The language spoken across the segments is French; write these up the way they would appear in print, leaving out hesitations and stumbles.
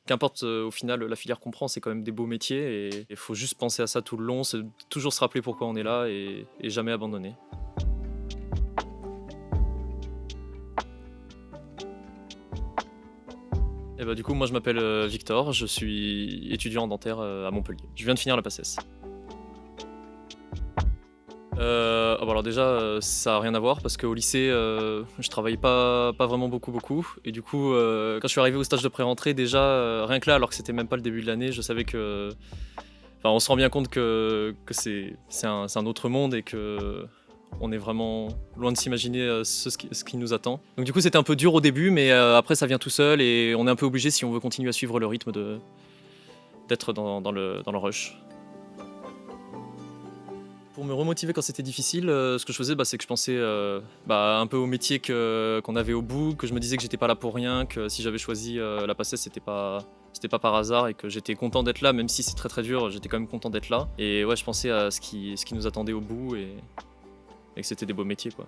qu'importe au final la filière qu'on prend, c'est quand même des beaux métiers et il faut juste penser à ça tout le long, toujours se rappeler pourquoi on est là et jamais abandonner. Et bah, du coup, moi je m'appelle Victor, je suis étudiant en dentaire à Montpellier. Je viens de finir la PACES. Ah bah, alors déjà, ça a rien à voir parce qu'au lycée, je travaillais pas vraiment beaucoup et du coup, quand je suis arrivé au stage de pré-rentrée déjà, rien que là, alors que c'était même pas le début de l'année, je savais que enfin, on se rend bien compte que c'est un autre monde et qu'on est vraiment loin de s'imaginer, ce qui nous attend. Donc du coup, c'était un peu dur au début, mais après ça vient tout seul et on est un peu obligé si on veut continuer à suivre le rythme d'être dans le rush. Pour me remotiver quand c'était difficile, ce que je faisais, c'est que je pensais, un peu au métier qu'on avait au bout, que je me disais que j'étais pas là pour rien, que si j'avais choisi, la PACES, c'était pas par hasard et que j'étais content d'être là, même si c'est très, très dur, j'étais quand même content d'être là et ouais, je pensais à ce qui nous attendait au bout et que c'était des beaux métiers, quoi.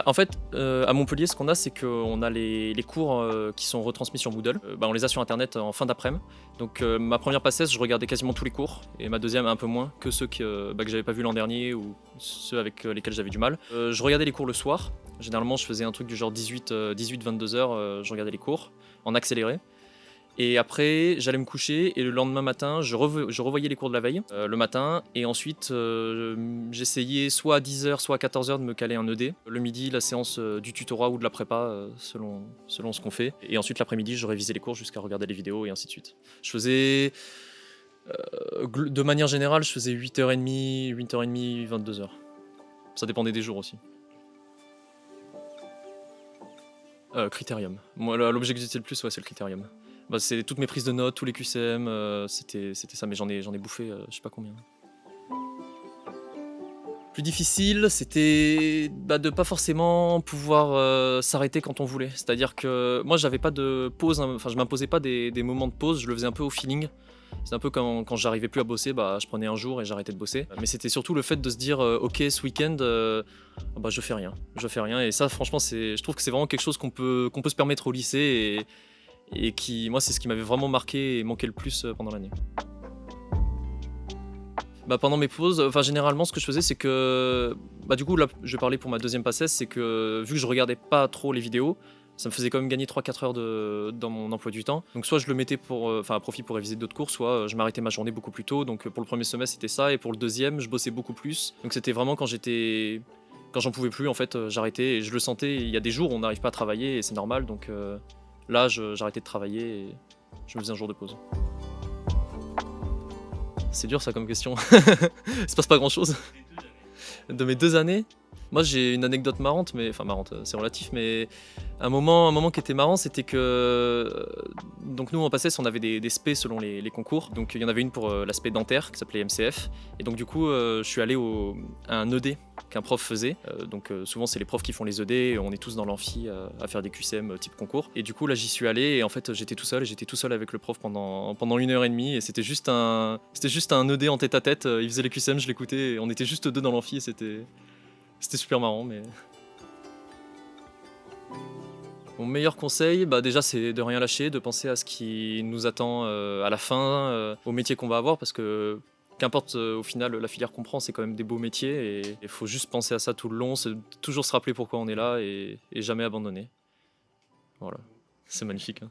En fait, à Montpellier, ce qu'on a, c'est qu'on a les cours, qui sont retransmis sur Moodle. On les a sur internet en fin d'après-midi. Donc ma première PACES, je regardais quasiment tous les cours et ma deuxième un peu moins que ceux que j'avais pas vus l'an dernier ou ceux avec lesquels j'avais du mal. Je regardais les cours le soir. Généralement, je faisais un truc du genre 18-22 heures, je regardais les cours en accéléré. Et après, j'allais me coucher et le lendemain matin, je revoyais les cours de la veille, le matin. Et ensuite, j'essayais soit à 10 heures, soit à 14 heures de me caler un ED. Le midi, la séance du tutorat ou de la prépa, selon ce qu'on fait. Et ensuite, l'après-midi, je révisais les cours jusqu'à regarder les vidéos et ainsi de suite. Je faisais, de manière générale, je faisais 8h30, 8h30, 22 heures. Ça dépendait des jours aussi. Critérium. Moi, l'objet que j'utilisais le plus, ouais, c'est le Critérium. C'est toutes mes prises de notes, tous les QCM, c'était ça, mais j'en ai bouffé, je sais pas combien. Plus difficile, c'était de pas forcément pouvoir s'arrêter quand on voulait. C'est-à-dire que moi, j'avais pas de pause, hein, enfin, je m'imposais pas des moments de pause, je le faisais un peu au feeling. C'est un peu quand j'arrivais plus à bosser, je prenais un jour et j'arrêtais de bosser. Mais c'était surtout le fait de se dire, ok, ce week-end, je fais rien. Et ça, franchement, je trouve que c'est vraiment quelque chose qu'on peut se permettre au lycée et qui, moi, c'est ce qui m'avait vraiment marqué et manqué le plus pendant l'année. Pendant mes pauses, enfin généralement ce que je faisais c'est que, du coup là je vais parler pour ma deuxième PACES, c'est que vu que je regardais pas trop les vidéos, ça me faisait quand même gagner 3-4 heures dans mon emploi du temps. Donc soit je le mettais à profit pour réviser d'autres cours, soit je m'arrêtais ma journée beaucoup plus tôt. Donc pour le premier semestre c'était ça, et pour le deuxième je bossais beaucoup plus. Donc c'était vraiment quand j'en pouvais plus en fait, j'arrêtais et je le sentais. Il y a des jours où on n'arrive pas à travailler et c'est normal, donc là j'arrêtais de travailler et je me faisais un jour de pause. C'est dur ça comme question. Il se passe pas grand chose. De mes 2 années, moi j'ai une anecdote marrante, mais enfin marrante, c'est relatif, mais un moment qui était marrant, c'était que, donc nous en PACES, on avait des spé selon les concours. Donc il y en avait une pour l'aspect dentaire qui s'appelait MCF. Et donc du coup, je suis allé à un ED qu'un prof faisait. Donc souvent c'est les profs qui font les ED, et on est tous dans l'amphi à faire des QCM type concours. Et du coup là j'y suis allé et en fait j'étais tout seul avec le prof pendant 1h30, et c'était juste un ED en tête à tête. Il faisait les QCM, je l'écoutais, et on était juste deux dans l'amphi et c'était super marrant. Mais mon meilleur conseil, déjà, c'est de rien lâcher, de penser à ce qui nous attend à la fin, au métier qu'on va avoir, parce que qu'importe au final la filière qu'on prend, c'est quand même des beaux métiers et il faut juste penser à ça tout le long, toujours se rappeler pourquoi on est là et jamais abandonner. Voilà, c'est magnifique, hein.